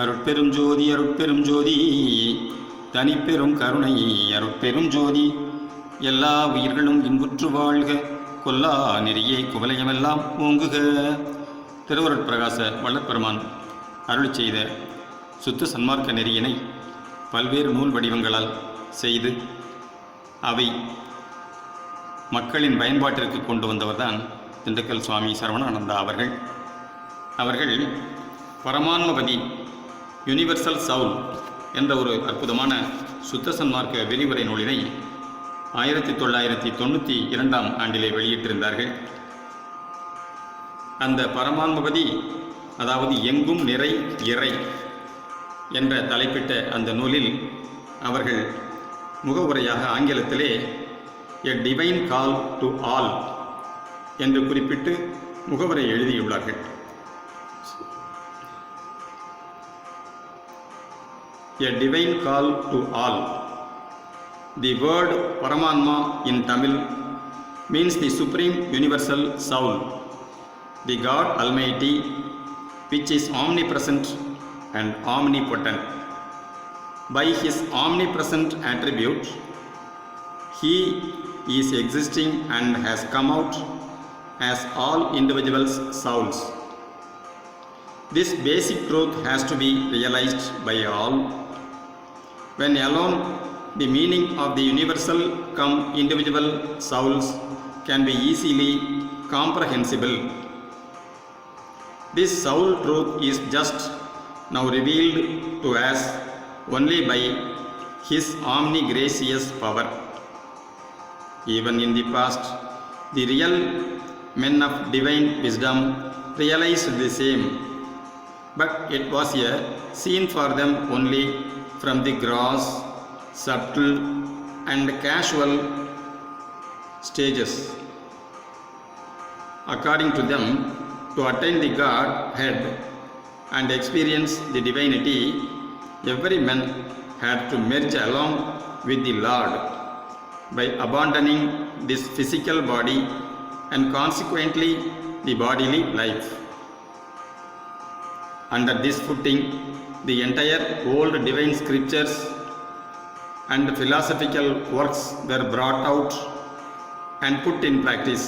அருட்பெரும் ஜோதி அருட்பெரும் ஜோதி தனிப்பெரும் கருணை அருட்பெரும் ஜோதி எல்லா உயிர்களும் இன்புற்று வாழ்க கொல்லா நெறியே குவலயமெல்லாம் ஓங்குக. திருவருட்பிரகாச வள்ளற்பெருமான் அருளி செய்த சுத்த சன்மார்க்க நெறியினை பல்வேறு நூல் வடிவங்களால் செய்து அவை மக்களின் பயன்பாட்டிற்கு கொண்டு வந்தவர்தான் திண்டுக்கல் சுவாமி சரவணானந்தா அவர்கள் பரமான்மபதி யூனிவர்சல் சவுல் என்ற ஒரு அற்புதமான சுத்த சன்மார்க்க விரிவுரை நூலினை 1992 ஆண்டிலே வெளியிட்டிருந்தார்கள். அந்த பரமான்மபதி, அதாவது எங்கும் நிறை இறை என்ற தலைப்பிட்ட அந்த நூலில் அவர்கள் முகவுரையாக ஆங்கிலத்திலே எ டிவைன் கால் டு ஆல் என்று குறிப்பிட்டு முகவுரை எழுதியுள்ளார்கள். A divine call to all. The word Paramanma in Tamil means the supreme universal soul, the God Almighty, which is omnipresent and omnipotent. By his omnipresent attribute, he is existing and has come out as all individuals' souls. This basic truth has to be realized by all. When alone the meaning of the universal come individual souls can be easily comprehensible. This soul truth is just now revealed to us only by his omnigracious power. Even in the past, the real men of divine wisdom realized the same, but it was a scene for them only from the gross, subtle and casual stages. According to them, to attain the Godhead and experience the divinity, every man had to merge along with the Lord by abandoning this physical body and consequently the bodily life. Under this footing, the entire old divine scriptures and philosophical works were brought out and put in practice.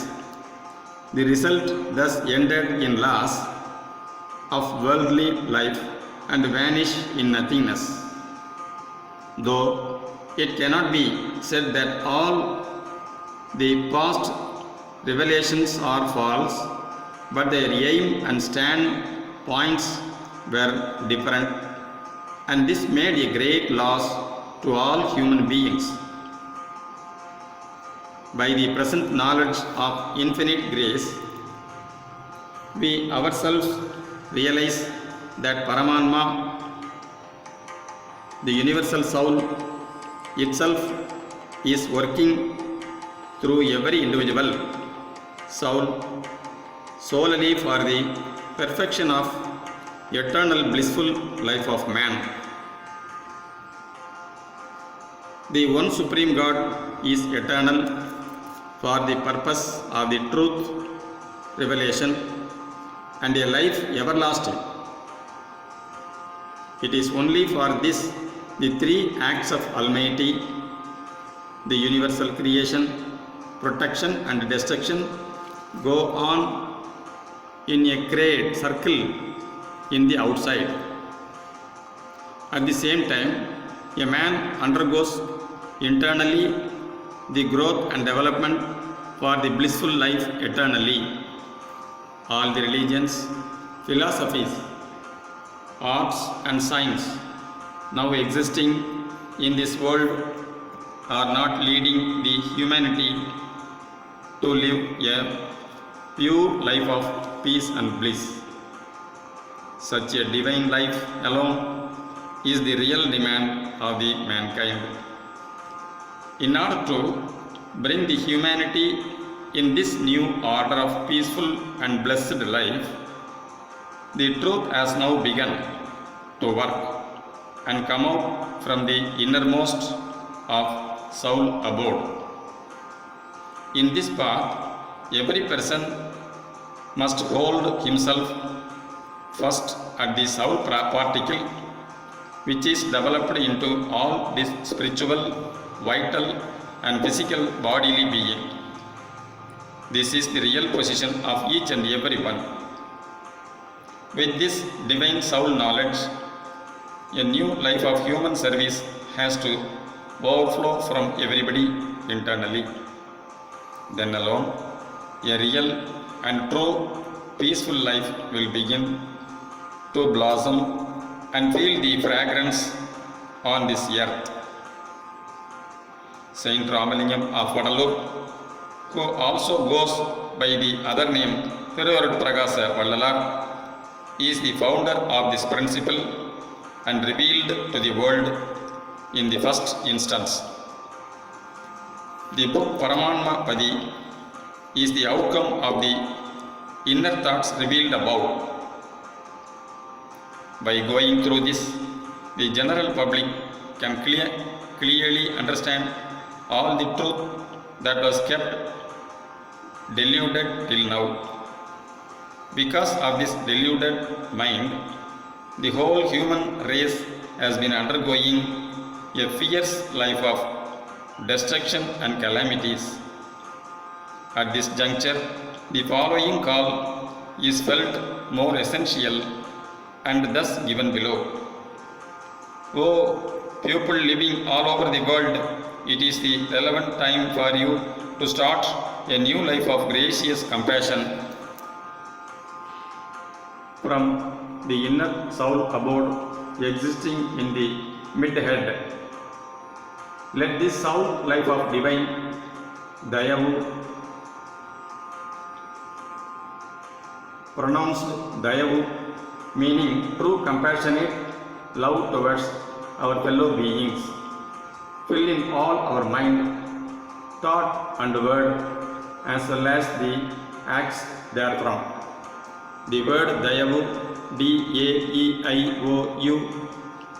The result thus ended in loss of worldly life and vanish in nothingness. Though it cannot be said that all the past revelations are false, but their aim and standpoints were different, and this made a great loss to all human beings. By the present knowledge of infinite grace, we ourselves realize that Paramanma, the universal soul itself, is working through every individual soul solely for the perfection of eternal blissful life of man. The one supreme God is eternal for the purpose of the truth revelation and a life everlasting. It is only for this the three acts of Almighty, the universal creation, protection and destruction, go on in a great circle in the outside. At the same time, a man undergoes internally the growth and development for the blissful life eternally. All the religions, philosophies, arts and science now existing in this world are not leading the humanity to live a pure life of peace and bliss. Such a divine life alone is the real demand of the mankind. In order to bring the humanity in this new order of peaceful and blessed life, the truth has now begun to work and come out from the innermost of soul abode. In this path, every person must hold himself first at the soul particle which is developed into all this spiritual, vital and physical bodily being. This is the real position of each and every one. With this divine soul knowledge, a new life of human service has to overflow from everybody internally. Then alone, a real and true peaceful life will begin to blossom and feel the fragrance on this earth. Saint Ramalingam of Vadalur, who also goes by the other name Thiruvarutpragasa Vallalar, is the founder of this principle and revealed to the world in the first instance. The book Paramanmapathi is the outcome of the inner thoughts revealed above. By going through this, the general public can clearly understand all the truth that was kept deluded till now. Because of this deluded mind, the whole human race has been undergoing a fierce life of destruction and calamities. At this juncture, the following call is felt more essential and thus given below. O people living all over the world, it is the relevant time for you to start a new life of gracious compassion from the inner soul abode existing in the mid-head. Let this soul life of divine Dayavu, pronounced Dayavu, meaning true compassionate love towards our fellow beings, fill in all our mind, thought and word, as well as the acts therefrom. The word Dayavu, D-A-E-I-O-U,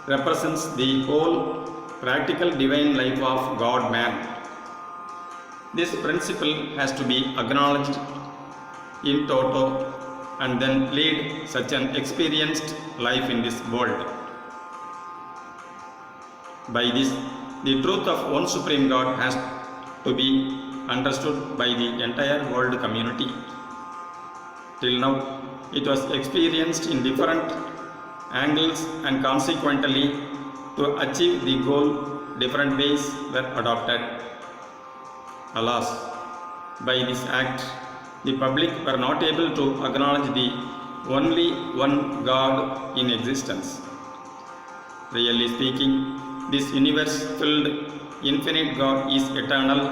represents the whole practical divine life of God-man. This principle has to be acknowledged in toto and then lead such an experienced life in this world. By this, the truth of one Supreme God has to be understood by the entire world community. Till now, it was experienced in different angles and consequently to achieve the goal, different ways were adopted. Alas, by this act, the public were not able to acknowledge the only one God in existence. Really speaking, this universe-filled infinite God is eternal,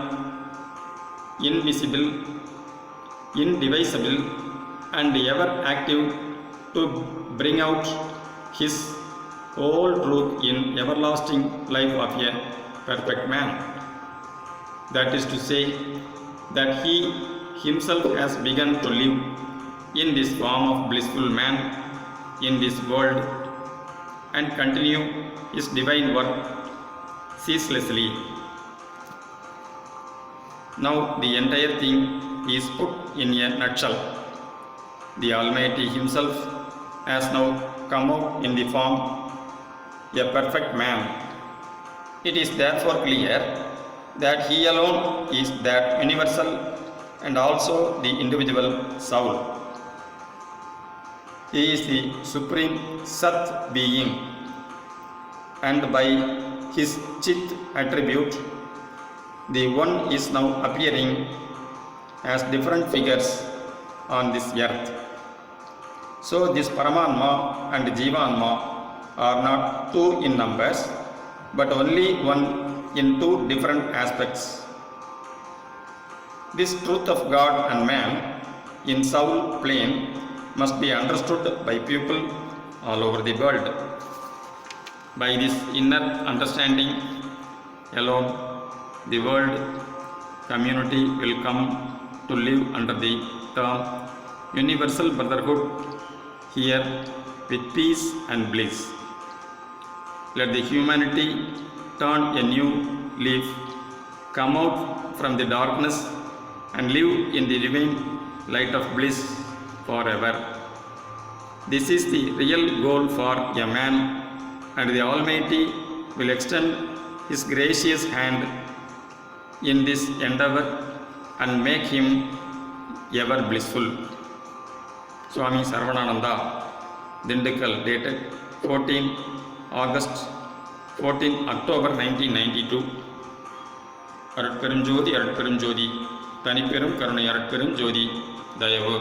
invisible, indivisible, and ever active to bring out His whole truth in everlasting life of a perfect man. That is to say, that He Himself has begun to live in this form of blissful man in this world and continue His divine work ceaselessly. Now the entire thing is put in a nutshell. The Almighty Himself has now come out in the form a perfect man. It is therefore clear that He alone is that universal and also the individual soul. He is the supreme Sat being, and by His Chit attribute, the One is now appearing as different figures on this earth. So this Paramanma and Jivanma are not two in numbers, but only one in two different aspects. This truth of God and man in soul plane must be understood by people all over the world. By this inner understanding alone, the world community will come to live under the term universal brotherhood here with peace and bliss. Let the humanity turn a new leaf, come out from the darkness and live in the divine light of bliss forever. This is the real goal for a man and the Almighty will extend His gracious hand in this endeavor and make him ever blissful. Swami Saravanananda, Dindigul, dated 14 October 1992. அருட்பெரும் ஜோதி அருட்பெரும் ஜோதி தனிப்பெரும் கருணை அருட்பெரும் ஜோதி தயவு